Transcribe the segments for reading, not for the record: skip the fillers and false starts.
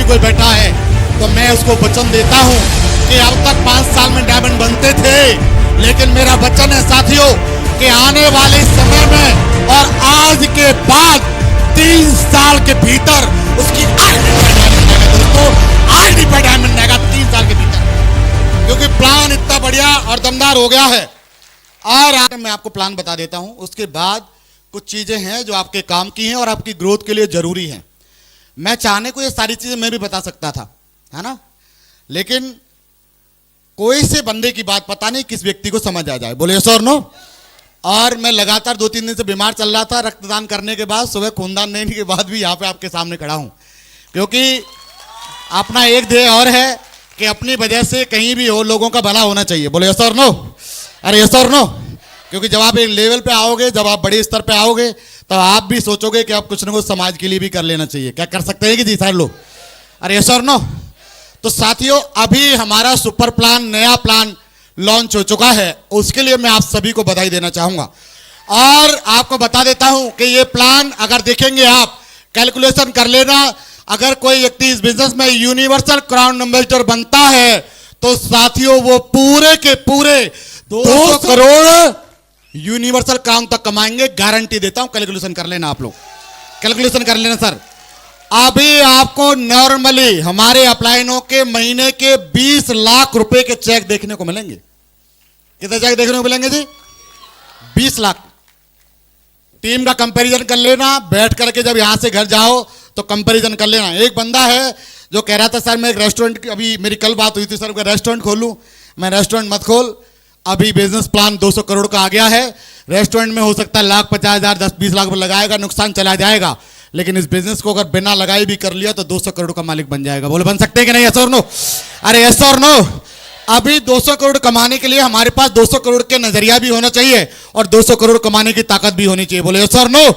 कोई बैठा है तो मैं उसको वचन देता हूं कि अब तक 5 साल में डायमंड बनते थे, लेकिन मेरा वचन है साथियों कि आने वाले समय में और आज के बाद 3 साल के भीतर उसकी आईडी पर डायमंड आएगा दोस्तों, आईडी पर डायमंड आएगा 3 साल के भीतर, क्योंकि प्लान इतना बढ़िया और दमदार हो गया है। और मैं आपको प्लान बता देता हूं, उसके बाद कुछ चीजें हैं जो आपके काम की हैं और आपकी ग्रोथ के लिए जरूरी हैं। मैं चाहने को ये सारी चीजें मैं भी बता सकता था, है ना, लेकिन कोई से बंदे की बात पता नहीं किस व्यक्ति को समझ आ जाए, बोले यस और नो। और मैं लगातार 2-3 दिन से बीमार चल रहा था, रक्तदान करने के बाद, सुबह खूनदान देने के बाद भी यहाँ पे आपके सामने खड़ा हूं, क्योंकि अपना एक ध्येय और है कि अपनी वजह से कहीं भी हो लोगों का भला होना चाहिए, बोले यस और नो। अरे यस और नो, क्योंकि जब आप एक लेवल पे आओगे, जब आप बड़े स्तर पे आओगे, तो आप भी सोचोगे कि आप कुछ ना कुछ समाज के लिए भी कर लेना चाहिए। क्या कर सकते हैं कि जी सारे लोग? अरे यस और नो। तो साथियों, अभी हमारा सुपर प्लान, नया प्लान लॉन्च हो चुका है, उसके लिए मैं आप सभी को बधाई देना चाहूंगा। और आपको बता देता हूं कि ये प्लान अगर देखेंगे आप, कैलकुलेशन कर लेना, अगर कोई व्यक्ति इस बिजनेस में यूनिवर्सल क्राउन एम्बेसडर बनता है तो साथियों वो पूरे के पूरे 200 करोड़ यूनिवर्सल क्राउन तक कमाएंगे, गारंटी देता हूं। कैलकुलेशन कर लेना आप लोग, कैलकुलेशन कर लेना सर। अभी आपको नॉर्मली हमारे अपलाइनों के महीने के 20 लाख रुपए के चेक देखने को मिलेंगे। कितने चेक देखने को मिलेंगे जी? 20 लाख। टीम का कंपैरिजन कर लेना, बैठ करके जब यहां से घर जाओ तो कंपैरिजन कर लेना। एक बंदा है जो कह रहा था सर मैं एक रेस्टोरेंट, अभी मेरी कल बात हुई थी सर, मैं रेस्टोरेंट खोलूं। मैं रेस्टोरेंट मत खोल, अभी बिजनेस प्लान 200 करोड़ का आ गया है। रेस्टोरेंट में हो सकता है 1,50,000 10-20 लाख रुपए लगाएगा, नुकसान चला जाएगा, लेकिन इस बिजनेस को अगर बिना लगाए भी कर लिया तो 200 करोड़ का मालिक बन जाएगा। बोले बन सकते हैं कि नहीं? यस और नो? अरे यस और नो। अभी 200 करोड़ कमाने के लिए हमारे पास 200 करोड़ के नजरिया भी होना चाहिए और 200 करोड़ कमाने की ताकत भी होनी चाहिए। बोले यस और नो।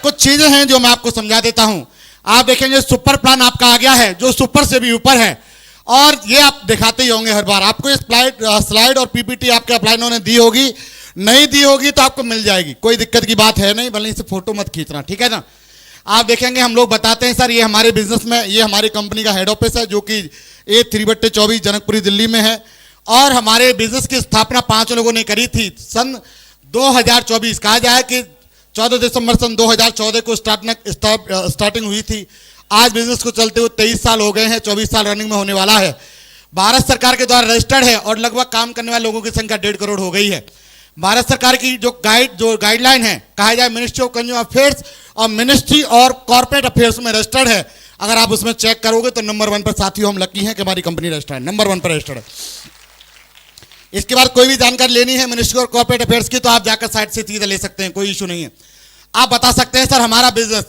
कुछ चीजें हैं जो मैं आपको समझा देता हूं। आप देखेंगे सुपर प्लान आपका आ गया है, जो सुपर से भी ऊपर है, और ये आप दिखाते ही होंगे हर बार। आपको इस स्लाइड और पीपीटी आपके अपलाइनों ने दी होगी, नहीं दी होगी तो आपको मिल जाएगी, कोई दिक्कत की बात है नहीं, भले इसे फोटो मत खींचना, ठीक है ना। आप देखेंगे हम लोग बताते हैं सर, ये हमारे बिजनेस में, ये हमारी कंपनी का हेड ऑफिस है जो कि A3/24 जनकपुरी दिल्ली में है। और हमारे बिजनेस की स्थापना 5 लोगों ने करी थी सन 2024। कहा जाए कि 14 दिसंबर सन 2014 को स्टार्टिंग हुई थी। आज बिजनेस को चलते हुए 23 साल हो गए हैं, 24 साल रनिंग में होने वाला है। भारत सरकार के द्वारा रजिस्टर्ड है और लगभग काम करने वाले लोगों की संख्या 1.5 करोड़ हो गई है। भारत सरकार की जो गाइडलाइन है, कहा जाए मिनिस्ट्री ऑफ कंज्यूमर अफेयर्स और मिनिस्ट्री और कॉर्पोरेट अफेयर्स में रजिस्टर्ड है। अगर आप उसमें चेक करोगे तो नंबर 1 पर साथियों हम लकी हैं कि हमारी कंपनी रजिस्टर्ड है, नंबर 1 पर रजिस्टर्ड है। इसके बाद कोई भी जानकारी लेनी है मिनिस्ट्री और कॉर्पोरेट अफेयर्स की तो आप जाकर साइट से चीजें ले सकते हैं, कोई इशू नहीं है। आप बता सकते हैं सर हमारा बिजनेस,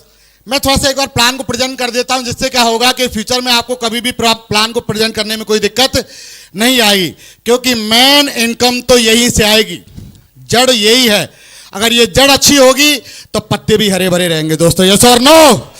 मैं थोड़ा सा एक बार प्लान को प्रेजेंट कर देता हूं, जिससे क्या होगा कि फ्यूचर में आपको कभी भी प्लान को प्रेजेंट करने में कोई दिक्कत नहीं आएगी, क्योंकि मेन इनकम तो यहीं से आएगी, जड़ यही है। अगर ये जड़ अच्छी होगी तो पत्ते भी हरे भरे रहेंगे दोस्तों, यस और नो।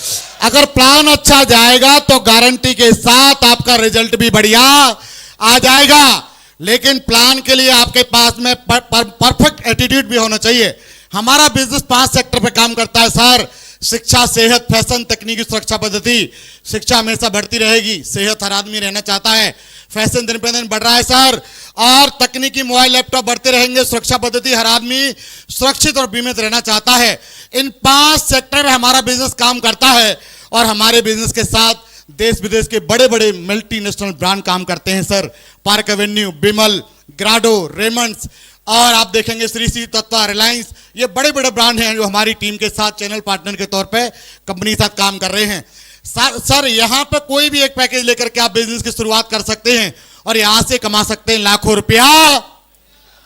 अगर प्लान अच्छा जाएगा तो गारंटी के साथ आपका रिजल्ट भी बढ़िया आ जाएगा, लेकिन प्लान के लिए आपके पास में परफेक्ट एटीट्यूड भी होना चाहिए। हमारा बिजनेस 5 सेक्टर पे काम करता है सर, शिक्षा, सेहत, फैशन, तकनीकी सुरक्षा पद्धति। शिक्षा हमेशा बढ़ती रहेगी, सेहत हर आदमी रहना चाहता है, फैशन दिन पे दिन बढ़ रहा है सर, और तकनीकी मोबाइल लैपटॉप बढ़ते रहेंगे, सुरक्षा पद्धति हर आदमी सुरक्षित और बीमित रहना चाहता है। इन 5 सेक्टर में हमारा बिजनेस काम करता है और हमारे बिजनेस के साथ देश विदेश के बड़े बड़े मल्टीनेशनल ब्रांड काम करते हैं sir. Park Avenue, Bimal, ग्राडो, Raymond's, और आप देखेंगे श्री श्री तत्वा, रिलायंस, ये बड़े बड़े ब्रांड हैं जो हमारी टीम के साथ चैनल पार्टनर के तौर पे कंपनी के साथ काम कर रहे हैं। सर यहाँ पे कोई भी एक पैकेज लेकर के आप बिजनेस की शुरुआत कर सकते हैं और यहां से कमा सकते हैं लाखों रुपया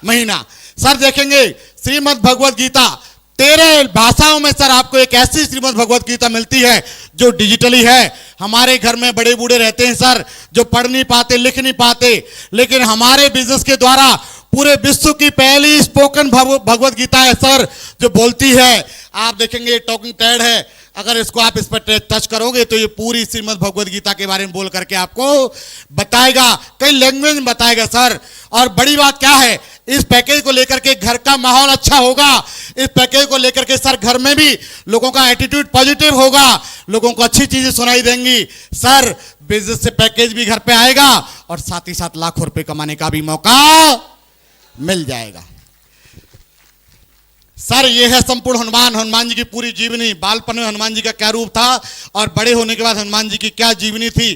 महीना। सर देखेंगे श्रीमद् भगवत गीता 13 भाषाओं में सर आपको एक ऐसी श्रीमद् भगवत गीता मिलती है जो डिजिटली है। हमारे घर में बड़े बूढ़े रहते हैं सर जो पढ़ नहीं पाते, लिख नहीं पाते, लेकिन हमारे बिजनेस के द्वारा पूरे विश्व की पहली स्पोकन भगवत गीता है सर जो बोलती है। आप देखेंगे टॉकिंग टेड है, अगर इसको आप इस पर टच करोगे तो ये पूरी श्रीमद् भगवत गीता के बारे में बोल करके आपको बताएगा, कई लैंग्वेज में बताएगा सर। और बड़ी बात क्या है, इस पैकेज को लेकर के घर का माहौल अच्छा होगा। इस पैकेज को लेकर के सर घर में भी लोगों का एटीट्यूड पॉजिटिव होगा, लोगों को अच्छी चीजें सुनाई देंगी। सर बिजनेस से पैकेज भी घर पे आएगा और साथ ही साथ लाखों रुपए कमाने का भी मौका मिल जाएगा। सर ये है संपूर्ण हनुमान, हनुमान जी की पूरी जीवनी। बालपन में हनुमान जी का क्या रूप था और बड़े होने के बाद हनुमान जी की क्या जीवनी थी,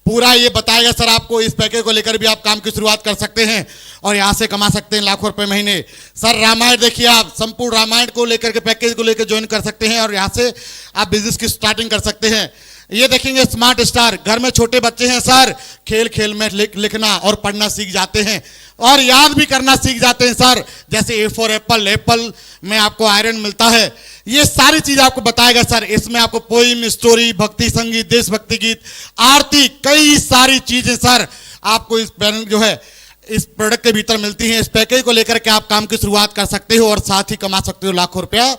पूरा ये बताएगा सर आपको। इस पैकेज को लेकर भी आप काम की शुरुआत कर सकते हैं और यहां से कमा सकते हैं लाखों रुपए महीने। सर रामायण देखिए, आप संपूर्ण रामायण को लेकर के पैकेज को लेकर ज्वाइन कर सकते हैं और यहां से आप बिजनेस की स्टार्टिंग कर सकते हैं। ये देखेंगे स्मार्ट स्टार, घर में छोटे बच्चे हैं सर, खेल खेल में लिखना और पढ़ना सीख जाते हैं और याद भी करना सीख जाते हैं सर। जैसे ए फॉर एप्पल, एप्पल में आपको आयरन मिलता है, ये सारी चीज आपको बताएगा सर। इसमें आपको पोइम, स्टोरी, भक्ति संगीत, देशभक्ति गीत, आरती, कई सारी चीजें सर आपको इस पैनल जो है इस प्रोडक्ट के भीतर मिलती हैं। इस पैकेज को लेकर के आप काम की शुरुआत कर सकते हो और साथ ही कमा सकते हो लाखों रुपया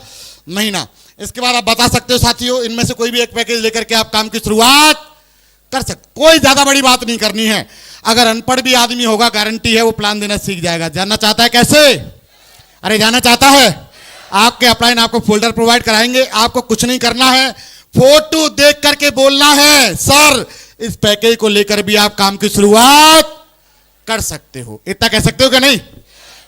महीना। इसके बाद आप बता सकते हो साथियों, इनमें से कोई भी एक पैकेज लेकर के आप काम की शुरुआत कर सकते। कोई ज्यादा बड़ी बात नहीं करनी है। अगर अनपढ़ भी आदमी होगा, गारंटी है वो प्लान देना सीख जाएगा। जानना चाहता है कैसे? अरे जानना चाहता है? आपके अपलाइन आपको फोल्डर प्रोवाइड कराएंगे, आपको कुछ नहीं करना है, फोटो देख करके बोलना है सर इस पैकेज को लेकर भी आप काम की शुरुआत कर सकते हो। इतना कह सकते हो कि नहीं?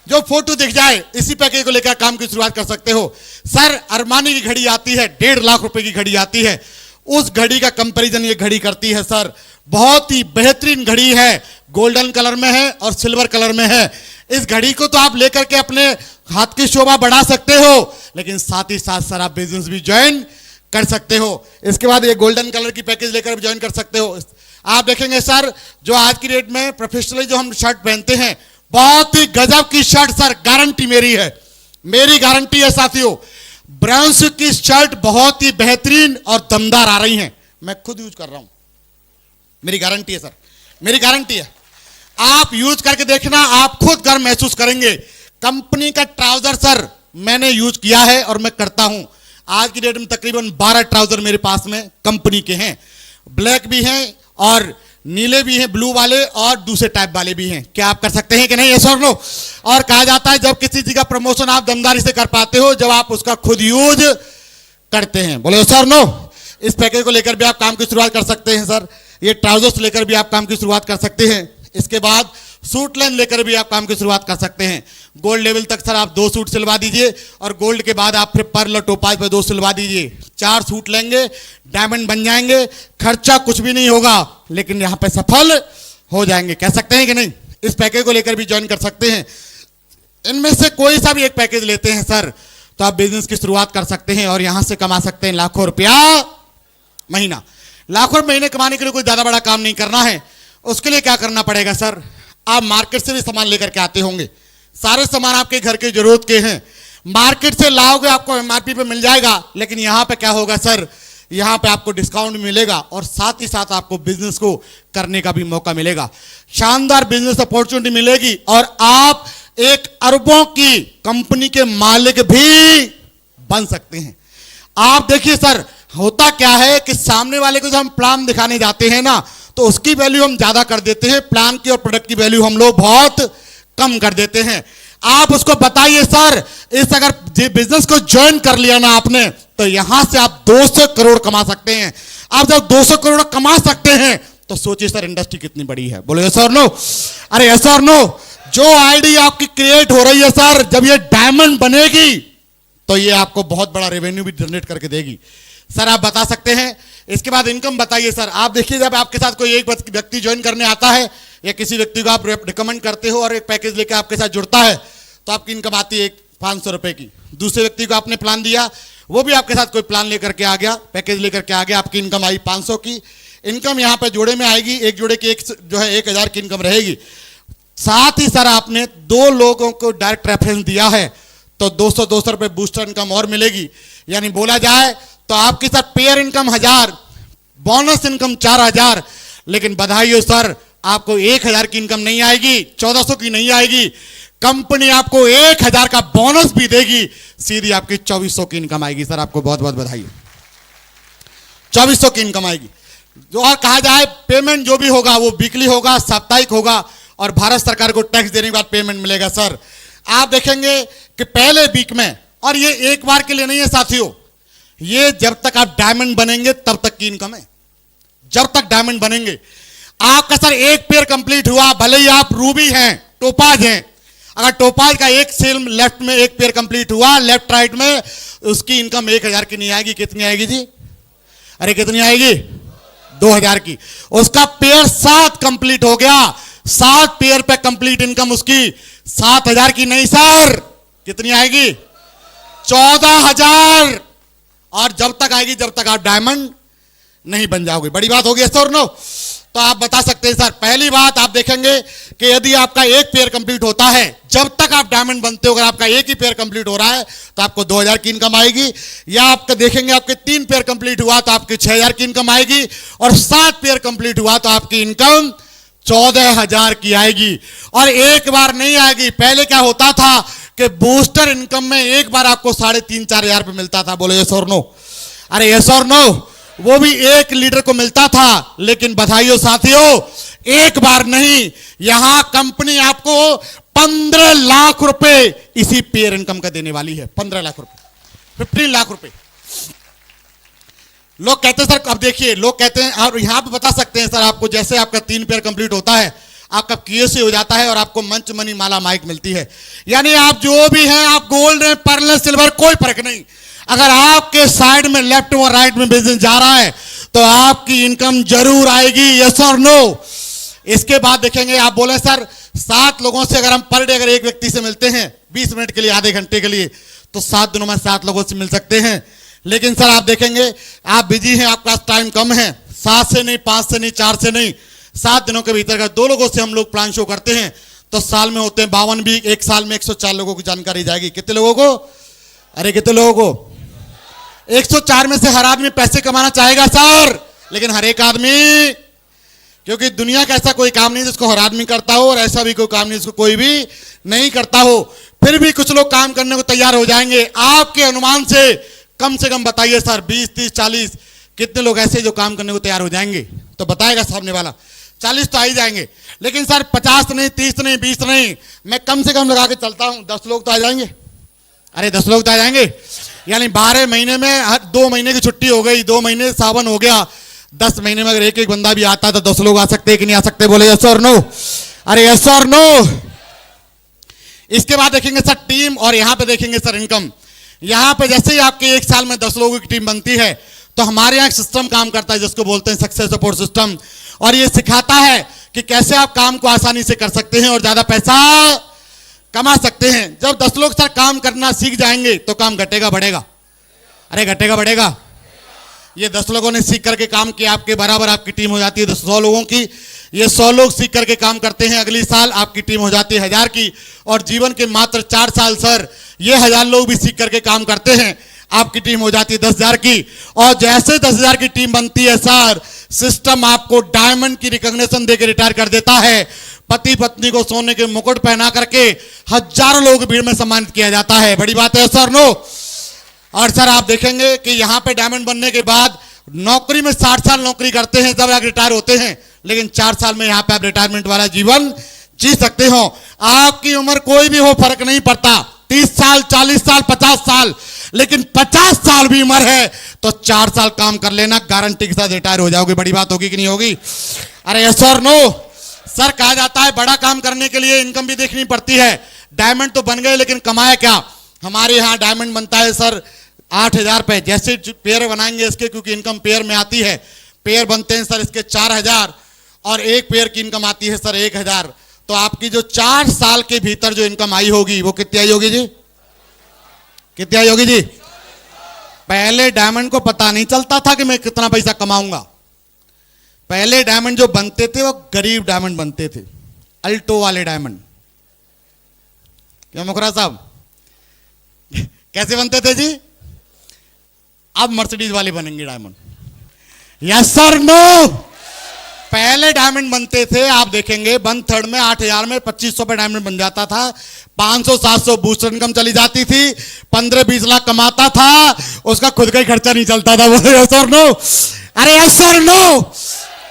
जो फोटो दिख जाए इसी पैकेज को लेकर काम की शुरुआत कर सकते हो। सर अरमानी की घड़ी आती है, 1.5 लाख रुपए की घड़ी आती है, उस घड़ी का कंपैरिजन ये घड़ी करती है सर। बहुत ही बेहतरीन घड़ी है, गोल्डन कलर में है और सिल्वर कलर में है। इस घड़ी को तो आप लेकर के अपने हाथ की शोभा बढ़ा सकते हो, लेकिन साथ ही साथ सर आप बिजनेस भी ज्वाइन कर सकते हो। इसके बाद ये गोल्डन कलर की पैकेज लेकर भी ज्वाइन कर सकते हो। आप देखेंगे सर, जो आज की डेट में प्रोफेशनली जो हम शर्ट पहनते हैं, बहुत ही गजब की शर्ट सर, गारंटी मेरी है, मेरी गारंटी है साथियों। ब्राउन्स की शर्ट बहुत ही बेहतरीन और दमदार आ रही हैं, मैं खुद यूज कर रहा हूं, मेरी गारंटी है सर, मेरी गारंटी है। आप यूज करके देखना, आप खुद गर्व महसूस करेंगे। कंपनी का ट्राउजर सर मैंने यूज किया है और मैं करता हूं। आज की डेट में तकरीबन 12 ट्राउजर मेरे पास में कंपनी के हैं, ब्लैक भी हैं और नीले भी हैं, ब्लू वाले और दूसरे टाइप वाले भी हैं। क्या आप कर सकते हैं कि नहीं? यस और नो? और कहा जाता है जब किसी चीज का प्रमोशन आप दमदारी से कर पाते हो जब आप उसका खुद यूज करते हैं। बोले यस और नो? इस पैकेज को लेकर भी आप काम की शुरुआत कर सकते हैं सर। ये ट्राउजर्स लेकर भी आप काम की शुरुआत कर सकते हैं। इसके बाद सूट लाइन लेकर भी आप काम की शुरुआत कर सकते हैं। गोल्ड लेवल तक सर आप 2 सूट सिलवा दीजिए और गोल्ड के बाद आप फिर पर्ल टोपाज पे 2 सिलवा दीजिए, 4 सूट लेंगे, डायमंड बन जाएंगे, खर्चा कुछ भी नहीं होगा, लेकिन यहां पे सफल हो जाएंगे। कह सकते हैं कि नहीं? इस पैकेज को लेकर भी ज्वाइन कर सकते हैं। इनमें से कोई सा भी एक पैकेज लेते हैं सर तो आप बिजनेस की शुरुआत कर सकते हैं और यहां से कमा सकते हैं लाखों रुपया महीना। लाखों महीने कमाने के लिए कोई ज्यादा बड़ा काम नहीं करना है। उसके लिए क्या करना पड़ेगा सर? आप मार्केट से भी सामान लेकर के आते होंगे, सारे सामान आपके घर की जरूरत के हैं, मार्केट से लाओगे आपको एमआरपी पे मिल जाएगा, लेकिन यहां पे क्या होगा सर, यहां पे आपको डिस्काउंट मिलेगा और साथ ही साथ आपको बिजनेस को करने का भी मौका मिलेगा, शानदार बिजनेस अपॉर्चुनिटी मिलेगी और आप एक अरबों की कंपनी के मालिक भी बन सकते हैं। आप देखिए सर, होता क्या है कि सामने वाले को जब हम प्लान दिखाने जाते हैं ना तो उसकी वैल्यू हम ज्यादा कर देते हैं, प्लान की और प्रोडक्ट की वैल्यू हम लोग बहुत कम कर देते हैं। आप उसको बताइए सर, इस अगर बिजनेस को ज्वाइन कर लिया ना आपने तो यहां से आप 200 करोड़ कमा सकते हैं। आप जब 200 करोड़ कमा सकते हैं तो सोचिए सर इंडस्ट्री कितनी बड़ी है। बोलो यस और नो? अरे यस और नो? जो आइडिया आपकी क्रिएट हो रही है सर, जब ये डायमंड बनेगी तो ये आपको बहुत बड़ा रेवेन्यू भी जनरेट करके देगी। सर आप बता सकते हैं। इसके बाद इनकम बताइए सर। आप देखिए, जब आपके साथ कोई एक व्यक्ति ज्वाइन करने आता है या किसी व्यक्ति को आप रिकमेंड करते हो और एक पैकेज लेकर आपके साथ जुड़ता है तो आपकी इनकम आती है 500 रुपए की। दूसरे व्यक्ति को आपने प्लान दिया, वो भी आपके साथ कोई प्लान लेकर के आ गया, पैकेज लेकर के आ गया, आपकी इनकम आई 500 की। इनकम यहाँ पे जोड़े में आएगी, एक जोड़े की एक जो है 1000 की इनकम रहेगी। साथ ही सर आपने 2 लोगों को डायरेक्ट रेफरेंस दिया है तो 200 रुपए बूस्टर इनकम और मिलेगी। यानी बोला जाए तो आपके साथ पेयर इनकम 1000, बोनस इनकम 4000, लेकिन बधाई हो सर, आपको 1000 की इनकम नहीं आएगी, 1400 की नहीं आएगी, कंपनी आपको 1000 का बोनस भी देगी, सीधी आपकी 2400 की इनकम आएगी। सर आपको बहुत बहुत बधाई, 2400 की इनकम आएगी। जो और कहा जाए पेमेंट जो भी होगा वो वीकली होगा, साप्ताहिक होगा और भारत सरकार को टैक्स देने के बाद पेमेंट मिलेगा। सर आप देखेंगे कि पहले वीक में, और ये एक बार के लिए नहीं है साथियों, ये जब तक आप डायमंड बनेंगे तब तक की इनकम है। जब तक डायमंड बनेंगे आपका सर एक पेयर कंप्लीट हुआ, भले ही आप रूबी हैं, टोपाज हैं, अगर टोपाज का एक सेल लेफ्ट में एक पेयर कंप्लीट हुआ लेफ्ट राइट में, उसकी इनकम 1000 की नहीं आएगी। कितनी आएगी जी? अरे कितनी आएगी? 2000 की। उसका पेयर 7 कंप्लीट हो गया, 7 पेयर पे कंप्लीट इनकम उसकी 7000 की नहीं सर, कितनी आएगी? 14000। और जब तक आएगी जब तक आप डायमंड नहीं बन जाओगे। बड़ी बात होगी सर नो? तो आप बता सकते हैं सर, पहली बात आप देखेंगे कि यदि आपका एक पेयर कंप्लीट होता है, जब तक आप डायमंड बनते हो, अगर आपका एक ही पेयर कंप्लीट हो रहा है तो आपको 2000 की इनकम आएगी। या आपका देखेंगे आपके 3 पेयर कंप्लीट हुआ तो आपकी 6000 की इनकम आएगी, और 7 पेयर कंप्लीट हुआ तो आपकी इनकम 14000 की आएगी। और एक बार नहीं आएगी। पहले क्या होता था कि बूस्टर इनकम में एक बार आपको 3,500-4 हजार रुपये मिलता था। बोलो यस और नो? अरे यस और नो? वो भी एक लीडर को मिलता था, लेकिन बधाइयों साथियों, एक बार नहीं, यहां कंपनी आपको 15 लाख रुपए इसी पेयर इनकम का देने वाली है। 15 लाख रुपए, 15 लाख रुपए। लोग कहते हैं सर, अब देखिए लोग कहते हैं, और यहां पे बता सकते हैं सर आपको, जैसे आपका 3 पेयर कंप्लीट होता है, आपका QC हो जाता है और आपको मंच मनी माला माइक मिलती है। यानी आप जो भी हैं, आप गोल्ड हैं, पर्ल हैं, सिल्वर, कोई फर्क नहीं, अगर आपके साइड में लेफ्ट और राइट में बिजनेस जा रहा है तो आपकी इनकम जरूर आएगी। यस और नो? इसके बाद देखेंगे, आप बोले सर 7 लोगों से अगर हम पर डे अगर एक व्यक्ति से मिलते हैं 20 मिनट के लिए, आधे घंटे के लिए, तो 7 दिनों में 7 लोगों से मिल सकते हैं। लेकिन सर आप देखेंगे आप बिजी हैं, आपका टाइम कम है, 7 से नहीं, 5 से नहीं, 4 से नहीं, 7 दिनों के भीतर अगर 2 लोगों से हम लोग प्लान शो करते हैं तो साल में होते हैं 52 वीक, एक साल में 104 लोगों की जानकारी जाएगी। कितने लोगों को? अरे कितने लोगों को? 104 में से हर आदमी पैसे कमाना चाहेगा सर, लेकिन हर एक आदमी, क्योंकि दुनिया का ऐसा कोई काम नहीं जिसको हर आदमी करता हो, और ऐसा भी कोई काम नहीं जिसको कोई भी नहीं करता हो। फिर भी कुछ लोग काम करने को तैयार हो जाएंगे। आपके अनुमान से कम बताइए सर, 20, 30, 40 कितने लोग ऐसे जो काम करने को तैयार हो जाएंगे? तो बताएगा सामने वाला 40 तो आ ही जाएंगे। लेकिन सर 50 नहीं, 30 नहीं, 20 नहीं, मैं कम से कम लगा के चलता हूं, 10 लोग तो आ जाएंगे। अरे 10 लोग तो आ जाएंगे। यानी 12 महीने में 2 महीने की छुट्टी हो गई, 2 महीने सावन हो गया, 10 महीने में अगर एक एक बंदा भी आता तो 10 लोग आ सकते हैं कि नहीं आ सकते? बोले यस और नो? अरे यस और नो? इसके बाद देखेंगे सर टीम, और यहां पे देखेंगे सर इनकम। यहां पे जैसे ही आपके एक साल में 10 लोगों की टीम बनती है तो हमारे यहां एक सिस्टम काम करता है जिसको बोलते हैं सक्सेस सपोर्ट सिस्टम, और ये सिखाता है कि कैसे आप काम को आसानी से कर सकते हैं और ज्यादा पैसा कमा सकते हैं। जब 10 लोग सर काम करना सीख जाएंगे तो काम घटेगा बढ़ेगा? अरे घटेगा बढ़ेगा? ये 10 लोगों ने सीख करके काम किया, आपके बराबर आपकी टीम हो जाती है 100 लोगों की। ये 100 लोग सीख करके काम करते हैं, अगली साल आपकी टीम हो जाती है 1000 की। और जीवन के मात्र 4 साल सर ये 1000 लोग भी सीख करके काम करते हैं, आपकी टीम हो जाती है 10,000 की। और जैसे 10,000 की टीम बनती है सर, सिस्टम आपको डायमंड की रिकॉग्निशन देकर रिटायर कर देता है। पति पत्नी को सोने के मुकुट पहना करके हजारों लोगों की भीड़ में सम्मानित किया जाता है। बड़ी बात है सर नो? और सर आप देखेंगे कि यहां पे डायमंड बनने के बाद नौकरी में 60 साल नौकरी करते हैं, जब आप रिटायर होते हैं, लेकिन 4 साल में यहां पे आप रिटायरमेंट वाला जीवन जी सकते हो। आपकी उम्र कोई भी हो, फर्क नहीं पड़ता, 30 साल, 40 साल, 50 साल, लेकिन 50 साल भी उम्र है तो 4 साल काम कर लेना, गारंटी के साथ रिटायर हो जाओगे। बड़ी बात होगी कि नहीं होगी? अरे यस और नो? सर कहा जाता है बड़ा काम करने के लिए इनकम भी देखनी पड़ती है। डायमंड तो बन गए, लेकिन कमाया क्या? हमारे यहाँ डायमंड बनता है सर 8,000 पे, जैसे पेयर बनाएंगे इसके, क्योंकि इनकम पेयर में आती है, पेयर बनते हैं सर इसके 4,000, और एक पेयर की इनकम आती है सर 1,000। तो आपकी जो 4 साल के भीतर जो इनकम आई होगी वो कितनी आई होगी जी? कितनी आई होगी जी? पहले डायमंड को पता नहीं चलता था कि मैं कितना पैसा कमाऊंगा। पहले डायमंड जो बनते थे वो गरीब डायमंड बनते थे, अल्टो वाले डायमंड। क्यों मुखरा साहब? कैसे बनते थे जी? अब मर्सिडीज वाले बनेंगे डायमंड। Yes sir no? पहले डायमंड बनते थे, आप देखेंगे 1/3 में 8,000 में 2500 पे डायमंड बन जाता था, 500-700 बूस्टर इनकम चली जाती थी, 15-20 लाख कमाता था, उसका खुद का ही खर्चा नहीं चलता था। बोले यस सर नो? अरे यस सर नो?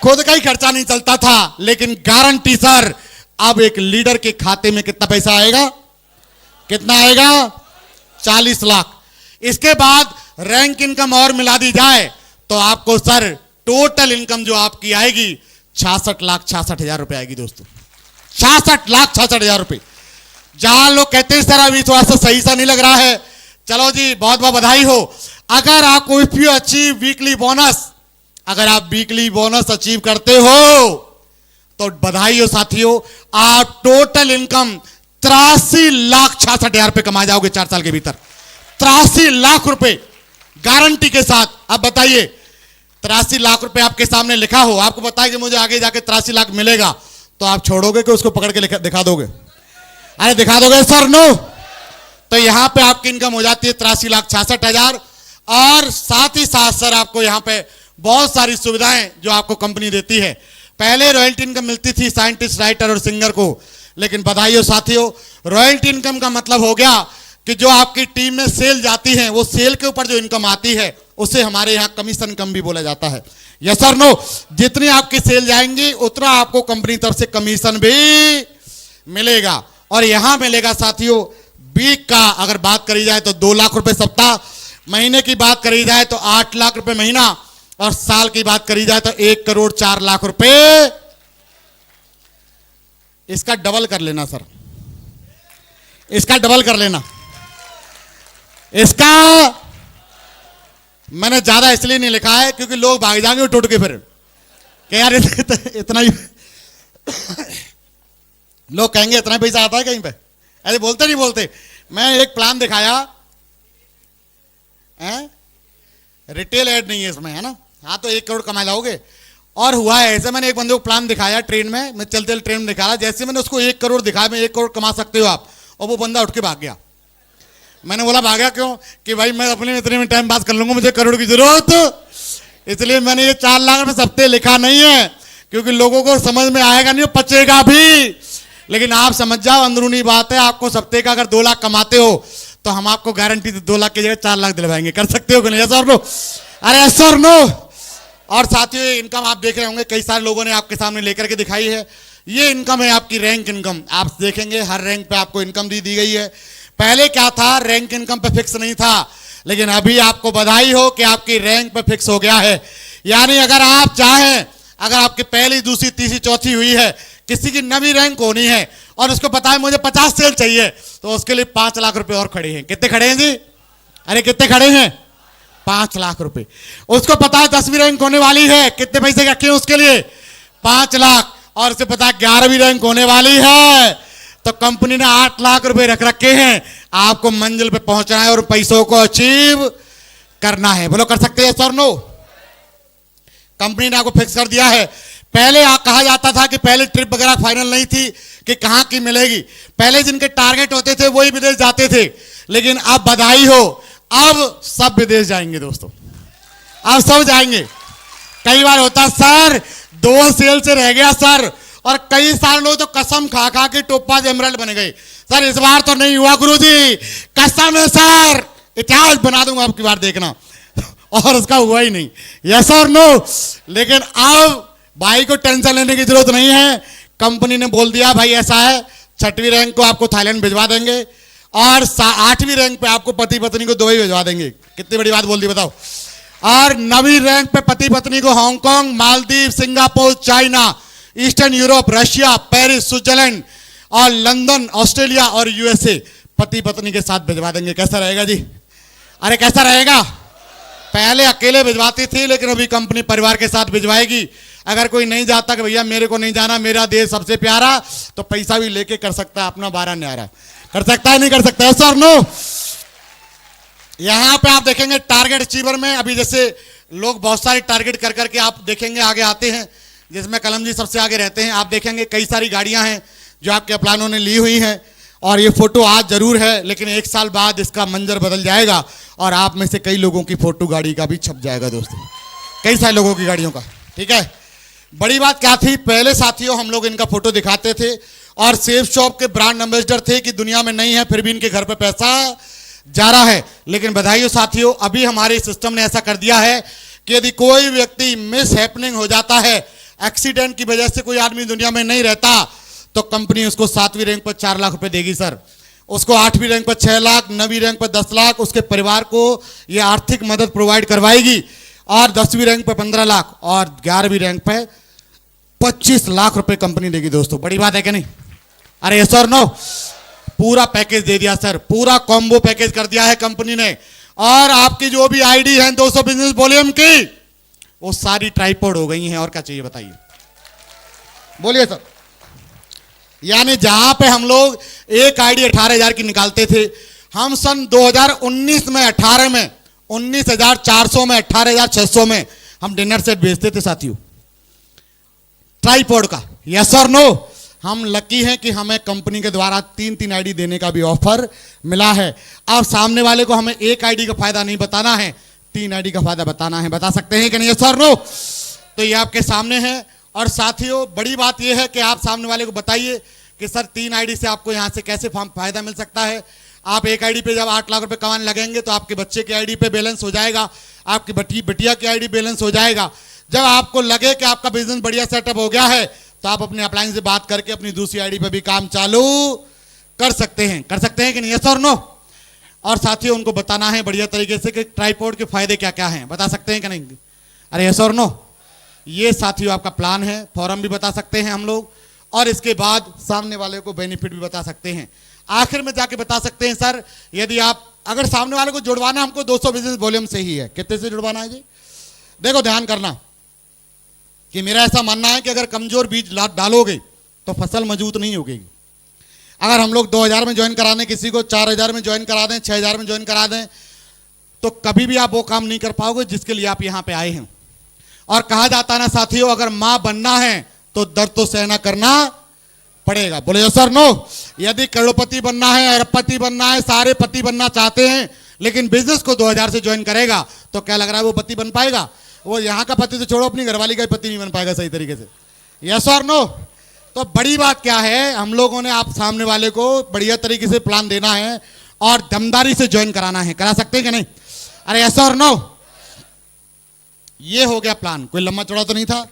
खुद का ही खर्चा नहीं चलता था, लेकिन गारंटी सर अब एक लीडर के खाते में कितना पैसा आएगा? कितना आएगा? 40 लाख। इसके बाद रैंक इनकम और मिला दी जाए तो आपको सर टोटल इनकम जो आपकी आएगी 66,66,000 रुपए आएगी दोस्तों। 66,66,000 रुपए। जहां लोग कहते हैं सर अभी थोड़ा सा सही सा नहीं लग रहा है, चलो जी बहुत बहुत बधाई हो। अगर आपको if you achieve weekly bonus, अगर आप वीकली बोनस अचीव करते हो तो बधाई हो साथियों, आप टोटल इनकम 83,66,000 रुपए कमा जाओगे 4 साल के भीतर। 83 लाख रुपए गारंटी के साथ। अब बताइए 83 लाख रुपए आपके सामने लिखा हो, आपको बताया कि मुझे आगे जाके 83 लाख मिलेगा, तो आप छोड़ोगे कि उसको पकड़ के दिखा दोगे? अरे दिखा दोगे सर? नो। तो यहां पे आपकी इनकम हो जाती है 83,66,000। और साथ ही साथ सर आपको यहां पे बहुत सारी सुविधाएं जो आपको कंपनी देती है। पहले रॉयल्टी इनकम मिलती थी साइंटिस्ट, राइटर और सिंगर को, लेकिन बधाई हो साथियों, रॉयल्टी इनकम का मतलब हो गया कि जो आपकी टीम में सेल जाती है, वो सेल के ऊपर जो इनकम आती है उसे हमारे यहां कमीशन इनकम भी बोला जाता है। यस और नो? जितनी आपकी सेल जाएंगी उतना आपको कंपनी तरफ से कमीशन भी मिलेगा। और यहां मिलेगा साथियों वीक का अगर बात करी जाए तो 2 लाख रुपए सप्ताह, महीने की बात करी जाए तो 8 लाख रुपए महीना, और साल की बात करी जाए तो 1,04,00,000 रुपए। इसका डबल कर लेना सर, इसका डबल कर लेना। इसका मैंने ज्यादा इसलिए नहीं लिखा है क्योंकि लोग भाग जाएंगे टूट के, फिर कि यार इतना ही लोग कहेंगे इतना पैसा आता है कहीं पे, ऐसे बोलते नहीं बोलते। मैं एक प्लान दिखाया है, रिटेल ऐड नहीं है इसमें, है ना? हाँ तो 1 करोड़ कमा लाओगे। और हुआ है ऐसे, मैंने एक बंदे को प्लान दिखाया ट्रेन में, मैं चलते चलते ट्रेन में दिखा रहा, जैसे मैंने उसको 1 करोड़ दिखाया, मैं 1 करोड़ कमा सकते हो आप, और वो बंदा उठ के भाग गया। मैंने बोला भागा क्यों? कि भाई मैं अपने इतने में टाइम पास कर लूंगा, मुझे करोड़ की जरूरत, इसलिए मैंने ये 4 लाख रुपए सप्ते लिखा नहीं है, क्योंकि लोगों को समझ में आएगा नहीं, पचेगा भी। लेकिन आप समझ जाओ अंदरूनी बात है, आपको सप्ते का अगर 2 लाख कमाते हो तो हम आपको गारंटी 2 लाख की जगह 4 लाख दिलवाएंगे। कर सकते हो कि नहीं? यस और नो? अरे यस और नो? और साथियों इनकम आप देख रहे होंगे कई सारे लोगों ने आपके सामने लेकर के दिखाई है। ये इनकम है आपकी रैंक इनकम। आप देखेंगे हर रैंक पे आपको इनकम दी गई है। पहले क्या था, रैंक इनकम पे फिक्स नहीं था, लेकिन अभी आपको बधाई हो कि आपकी रैंक पे फिक्स हो गया है। यानी अगर आप चाहें, अगर आपकी पहली, दूसरी, तीसरी, चौथी हुई है, किसी की नवी रैंक होनी है और उसको पता है मुझे 50 सेल चाहिए, तो उसके लिए 5 लाख रुपए और खड़े हैं। कितने खड़े हैं जी? अरे कितने खड़े हैं? 5 लाख रुपए। उसको पता है 10वीं रैंक होने वाली है, कितने पैसे रखे हैं उसके लिए? 5 लाख। और उसे पता है 11वीं रैंक होने वाली है, तो कंपनी ने 8 लाख रुपए रख रखे हैं। आपको मंजिल पे पहुंचना है और पैसों को अचीव करना है। बोलो कर सकते हैं सर? नो? कंपनी ने आपको फिक्स कर दिया है। पहले कहा जाता था कि पहले ट्रिप वगैरह फाइनल नहीं थी कि कहां की मिलेगी, पहले जिनके टारगेट होते थे वही विदेश जाते थे, लेकिन अब बधाई हो, अब सब विदेश जाएंगे दोस्तों, अब सब जाएंगे। कई बार होता सर 2 सेल से रह गया सर, और कई सारे लोग तो कसम खा खा के टोपाज एमराल्ड बन गए। सर इस बार तो नहीं हुआ गुरुजी, कसम है सर, इतिहास बना दूंगा आपकी बार देखना। और उसका हुआ ही नहीं। यस और नो? लेकिन अब भाई को टेंशन लेने की जरूरत नहीं है। कंपनी ने बोल दिया भाई ऐसा है, 6वीं रैंक को आपको थाईलैंड भिजवा देंगे, और 8वीं रैंक पे आपको पति पत्नी को दुबई भिजवा देंगे। कितनी बड़ी बात बोल दी बताओ। और 9वीं रैंक पे पति पत्नी को Hong Kong, Maldives, Singapore, China, eastern Europe, Russia, Paris, Switzerland और लंदन, ऑस्ट्रेलिया और यूएसए पति पत्नी के साथ भिजवा देंगे। कैसा रहेगा जी? अरे कैसा रहेगा? पहले अकेले भिजवाती थी, लेकिन अभी कंपनी परिवार के साथ भिजवाएगी। अगर कोई नहीं जाता कि भैया मेरे को नहीं जाना, मेरा देश सबसे प्यारा, तो पैसा भी लेके कर सकता है, अपना 12 न्यारा कर सकता है, नहीं कर सकता है सर? नो? यहां पे आप देखेंगे टारगेट अचीवर में, अभी जैसे लोग बहुत सारे टारगेट कर करके आप देखेंगे आगे आते हैं, जिसमें कलम जी सबसे आगे रहते हैं। आप देखेंगे कई सारी गाड़ियां हैं जो आपके अपलानों ने ली हुई हैं, और ये फोटो आज जरूर है, लेकिन 1 साल बाद इसका मंजर बदल जाएगा, और आप में से कई लोगों की फोटो गाड़ी का भी छप जाएगा दोस्तों, कई सारे लोगों की गाड़ियों का। ठीक है, बड़ी बात क्या थी, पहले साथियों हम लोग इनका फोटो दिखाते थे और सेफ शॉप के ब्रांड एम्बेसडर थे कि दुनिया में नहीं है, फिर भी इनके घर पे पैसा जा रहा है। लेकिन बधाई हो साथियों, अभी हमारे सिस्टम ने ऐसा कर दिया है कि यदि कोई व्यक्ति मिस हैपनिंग हो जाता है, एक्सीडेंट की वजह से कोई आदमी दुनिया में नहीं रहता, तो कंपनी उसको 7वीं रैंक पर 4 लाख रुपए देगी सर। उसको 8वीं रैंक पर 6 लाख, 9वीं रैंक पर 10 लाख, उसके परिवार को ये आर्थिक मदद प्रोवाइड करवाएगी। और 10वीं रैंक पर 15 लाख और 11वीं रैंक पर 25 लाख रुपए कंपनी देगी। दोस्तों बड़ी बात है कि नहीं? अरे यस और नो? पूरा पैकेज दे दिया सर, पूरा कॉम्बो पैकेज कर दिया है कंपनी ने। और आपकी जो भी आईडी है 200 बिजनेस वॉल्यूम की, वो सारी ट्राइपॉड हो गई हैं। और क्या चाहिए बताइए? बोलिए सर। यानी जहां पे हम लोग एक आईडी 18,000 की निकालते थे, हम सन 2019 में 18 में 19,400 में 18,600 में हम डिनर सेट बेचते थे साथियों, ट्राइपॉड का। यस और नो? हम लकी हैं कि हमें कंपनी के द्वारा 3-3 आईडी देने का भी ऑफर मिला है। अब सामने वाले को हमें एक आईडी का फायदा नहीं बताना है, 3 आईडी का फायदा बताना है। बता सकते हैं कि नहीं? यस और नो? तो ये आपके सामने है। और साथियों बड़ी बात यह है कि आप सामने वाले को बताइए कि सर 3 आईडी से आपको यहां से कैसे फायदा मिल सकता है। आप एक आईडी पे जब 8 लाख रुपए कमाने लगेंगे तो आपके बच्चे की आईडी पे बैलेंस हो जाएगा, आपकी बिटिया की आईडी बैलेंस हो जाएगा। जब आपको लगे कि आपका बिजनेस बढ़िया सेटअप हो गया है तो आप अपने अपलाइन से बात करके अपनी दूसरी आईडी पे भी काम चालू कर सकते हैं। कर सकते हैं कि नहीं? यस और नो? और साथियों उनको बताना है बढ़िया तरीके से कि ट्राइपॉड के फायदे क्या क्या हैं। बता सकते हैं कि नहीं? अरे यस और नो? ये साथियों आपका प्लान है। फॉरम भी बता सकते हैं हम लोग, और इसके बाद सामने वाले को बेनिफिट भी बता सकते हैं। आखिर में जाके बता सकते हैं सर, यदि आप अगर सामने वाले को जुड़वाना हमको 200 बिजनेस वॉल्यूम से ही है। कितने से जुड़वाना है जी? देखो ध्यान करना कि मेरा ऐसा मानना है कि अगर कमजोर बीज डालोगे तो फसल मजबूत नहीं होगी। अगर हम लोग 2000 में ज्वाइन करा दें किसी को, 4000 में ज्वाइन करा दें, 6000 में ज्वाइन करा दें, तो कभी भी आप वो काम नहीं कर पाओगे जिसके लिए आप यहां पे आए हैं। और कहा जाता है ना साथियों, अगर मां बनना है तो दर्द तो सहना करना पड़ेगा। बोले यस और नो? यदि करोड़पति बनना है, अरबपति बनना है, सारे पति बनना चाहते हैं, लेकिन बिजनेस को 2000 से ज्वाइन करेगा तो क्या लग रहा है वो पति बन पाएगा? वो यहां का पति तो छोड़ो, अपनी घरवाली का पति नहीं बन पाएगा सही तरीके से। यस और नो? तो बड़ी बात क्या है, हम लोगों ने आप सामने वाले को बढ़िया तरीके से प्लान देना है और दमदारी से ज्वाइन कराना है। करा सकते हैं कि नहीं? अरे यस और नो? ये हो गया प्लान। कोई लंबा चौड़ा तो नहीं था?